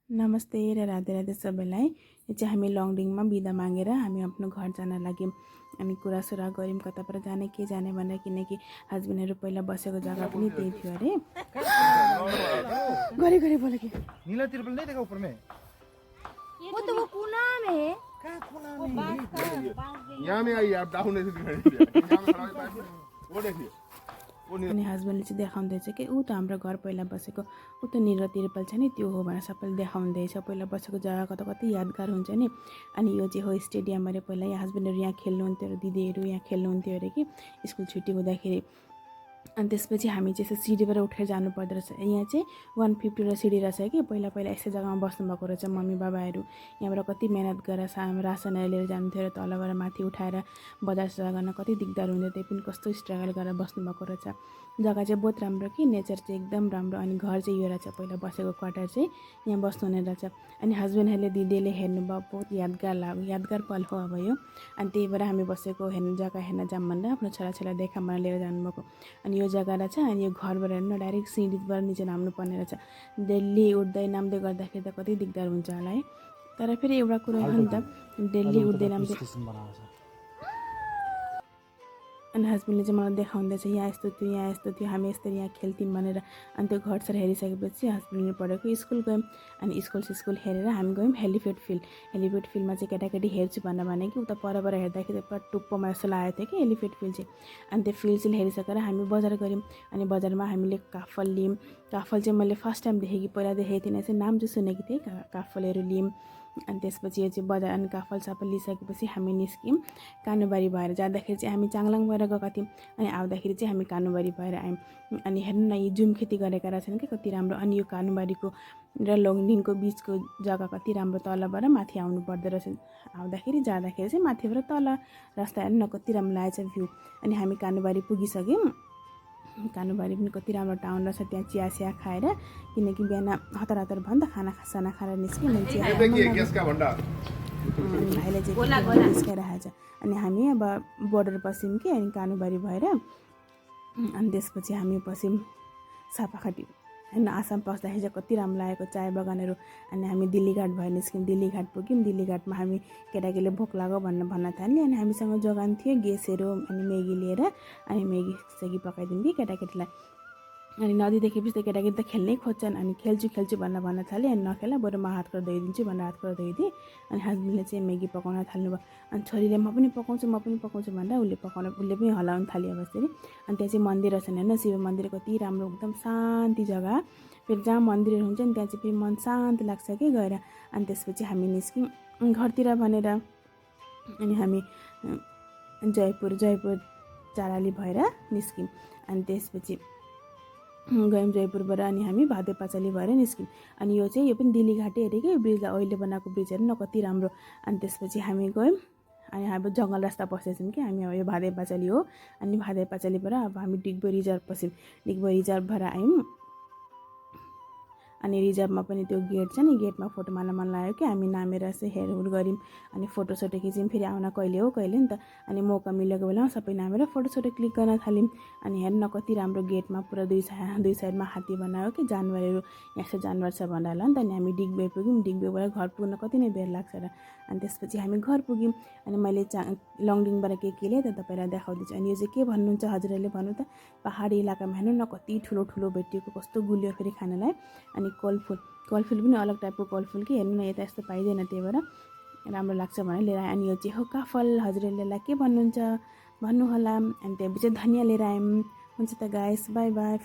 नमस्ते र राधे राधे सबैलाई। यो चाहिँ हामी लङडिङमा बिदा मागेर हामी आफ्नो घर जान लाग्यौँ। अनि कुरासुरा गऱ्यौँ कता पर जाने के जाने भनेर, किनकि हस्बेन्डहरू पहिला बसेको जग्गा पनि त्यही थियो अरे। गरे गरे बोले कि नीला तिरपल नहीं देखा ऊपर में? वो तो वो कुना में है। कहाँ कोना में? यहाँ में आइए आप, डाउन ऐसे दिखाई दे रहा है। यहाँ में खड़ा है पाइप में। वो देखिए अनि हस्बेन्डले चाहिँ देखाउँदैछ कि ऊ त हाम्रो घर पहिला बसेको ऊ त नीला तिरपल छ नि, त्यो हो भनेर सबैले देखाउँदैछ। पहिला बसेको जग्गा कता कति यादगार हुन्छ नि। अनि यो चाहिँ हो स्टेडियम अरे। पहिला यहाँ हस्बेन्डहरू यहाँ खेल्नुहुन्थ्यो, दिदीहरू यहाँ खेल्नुहुन्थ्यो अरे कि स्कुल छुट्टी हुँदाखेरि। अनि त्यसपछि हामी चाहिँ यसो सिडीबाट उठेर जानु पर्दो रहेछ। यहाँ चाहिँ 150 र सिडी रहेछ कि पहिला पहिला यस्तो जग्गामा बस्नुभएको रहेछ मम्मी बाबाहरू। यहाँबाट कति मेहनत गरेर रासनहरू लिएर जानुहुन्थ्यो र तलबाट माथि उठाएर बजार सजार गर्न कति दिगदार हुन्थ्यो। त्यही पनि कस्तो स्ट्रगल गरेर बस्नुभएको रहेछ। जग्गा चाहिँ बहुत राम्रो कि, नेचर चाहिँ एकदम राम्रो। अनि घर चाहिँ यो रहेछ, पहिला बसेको क्वार्टर चाहिँ यहाँ बस्नुहुने रहेछ। अनि हस्बेन्डहरूले दिदीले हेर्नुभयो, बहुत यादगार लाग्यो, यादगार पल हो अब यो। अनि त्यही भएर हामी बसेको जग्गा हेर्न जाऊँ भनेर आफ्नो छोराछोरी देखा भनेर लिएर जानुभएको। अनि यो जग्गा रहेछ। अनि यो घरबाट हेर्नु डाइरेक्ट सिडीबाट निचे नाम्नु पर्ने रहेछ। डेली उठ्दै नाम्दै गर्दाखेरि त कति दिगदार हुन्छ होला है। तर फेरि एउटा कुरो हो नि त, डेली उठ्दै नाम्दै। अनि हस्बेन्डले चाहिँ मलाई देखाउँदैछ यहाँ यस्तो थियो, यहाँ यस्तो थियो, हामी यस्तरी यहाँ खेल्थ्यौँ भनेर। अनि त्यो घर सर हेरिसकेपछि हस्बेन्डले पढेको स्कुल गयौँ। अनि स्कुल हेरेर हामी गयौँ हेलिप्याड फिल्ड। हेलिप्याड फिल्डमा चाहिँ केटाकेटी हेर्छु भने कि उता परबाट हेर्दाखेरि पुरा टुप्पोमा जस्तो लागेको थियो कि हेलिप्याड फिल्ड चाहिँ। अनि त्यो फिल्ड चाहिँ हेरिसकेर हामी बजार गयौँ। अनि बजारमा हामीले काफल लियौँ। काफल चाहिँ मैले फर्स्ट टाइम देखेँ कि, पहिला देखेको थिइनँ, चाहिँ नाम चाहिँ सुनेको थिएँ। काफलहरू लियौँ। अनि त्यसपछि यो चाहिँ बजार अनि काफल सबै लिइसकेपछि हामी निस्क्यौँ। कानुबारी भएर जाँदाखेरि चाहिँ हामी चाङलाङ भएर गएका थियौँ। अनि आउँदाखेरि चाहिँ हामी कानुबारी भएर आयौँ। अनि हेर्नु न, यी जुम खेती गरेका रहेछन् कि कति राम्रो। अनि यो कानुबारीको र लङडिङको बिचको जग्गा कति राम्रो, तलबाट माथि आउनु पर्दो रहेछ। आउँदाखेरि जाँदाखेरि चाहिँ माथिबाट तल रास्ता हेर्नु न कति राम्रो लागेछ भ्यू। अनि हामी कानुबारी पुगिसक्यौँ। कानुबारी पनि कति राम्रो टाउन रहेछ। त्यहाँ चिया सिया खाएर, किनकि बिहान हतार हतार भयो नि त, खाना खाएर निस्क्यौँ। अनि चिया भाइले चाहिँ निस्किरहेको छ। अनि हामी अब बोर्डर पस्यौँ कि, अनि कानुबारी भएर। अनि त्यसपछि हामी पस्यौँ सापाखाटी। होइन, आसाम पस्दाखेरि चाहिँ कति राम्रो लागेको चाय बगानहरू। अनि हामी दिल्ली घाट भएर निस्क्यौँ। दिल्ली घाट पुग्यौँ। दिल्ली घाटमा हामी केटाकेटीले भोक लाग्यो भन्न थाल्यौँ। अनि हामीसँग जोगान थियो ग्यासहरू, अनि म्यागी लिएर अनि म्यागी सेगी पकाइदिउँ कि केटाकेटीलाई। अनि नदी देखेपछि त केटाकेटी त खेल्नै खोज्छन्। अनि खेल्छु भन्न थालेँ। अनि नखेला, बरु म हात खुट्टा धोइदिन्छु भनेर हात खुट्टा धोइदिएँ। अनि हस्बेन्डले चाहिँ म्यागी पकाउन थाल्नुभयो। अनि छोरीले म पनि पकाउँछु भनेर उसले पनि हल्लाउन थाल्यो अब यसरी। अनि त्यहाँ चाहिँ मन्दिर रहेछ होइन, शिव मन्दिर कति राम्रो, एकदम शान्ति जग्गा। फेरि जहाँ मन्दिरहरू हुन्छ नि त्यहाँ चाहिँ फेरि मन शान्ति लाग्छ कि गएर। अनि त्यसपछि हामी निस्क्यौँ घरतिर भनेर। अनि हामी जयपुर चाराली भएर निस्क्यौँ। अनि त्यसपछि गयौँ जयपुरबाट। अनि हामी भादे पाँचाली भएर निस्क्यौँ। अनि यो पनि दिल्ली घाटै अरे कि, ब्रिजलाई अहिले बनाएको ब्रिज हेर्नु न कति राम्रो। अनि त्यसपछि हामी गयौँ। अनि हामी जङ्गल रास्ता पसेछौँ कि हामी, अब यो भादे पाँचाली हो। अनि भादे पाँचालीबाट अब हामी डिगबोई रिजर्भ पस्यौँ। डिगबोई रिजर्भ भएर आयौँ। अनि रिजर्भमा पनि त्यो गेट छ नि, गेटमा फोटो मार्न मन लाग्यो कि हामी नामेर चाहिँ हेरहुर गऱ्यौँ। अनि फोटोसोटो खिच्यौँ। फेरि आउन कहिले नि त। अनि मौका मिलेको बेलामा सबै नामेर फोटोसोटो क्लिक गर्न थाल्यौँ। अनि हेर्न कति राम्रो, गेटमा पुरा दुई साइडमा हात्ती बनायो कि, जानवरहरू यस्तो जानवर छ भनेर होला नि त। अनि हामी डिगबोई पुग्यौँ। डिगबोईबाट घर पुग्न कति नै बेर लाग्छ र। अनि त्यसपछि हामी घर पुग्यौँ। अनि मैले लङडिङबाट के ल्याएँ त तपाईँलाई देखाउँदैछु। अनि यो चाहिँ के भन्नुहुन्छ हजुरहरूले भन्नु त। पहाडी इलाकामा हेर्नु न कति ठुलो ठुलो भेटिएको, कस्तो गुलियो फेरि खानलाई। अनि कलफुल पनि अलग टाइपको कलफुल कि, हेर्नु न यता यस्तो पाइँदैन, त्यही भएर राम्रो लाग्छ भनेर लिएर आएँ। अनि यो चाहिँ हो काफल, हजुरहरूले के भन्नुहुन्छ भन्नुहोला। अनि त्यहाँपछि धनियाँ लिएर आयौँ। हुन्छ त गाइस, बाई बाई।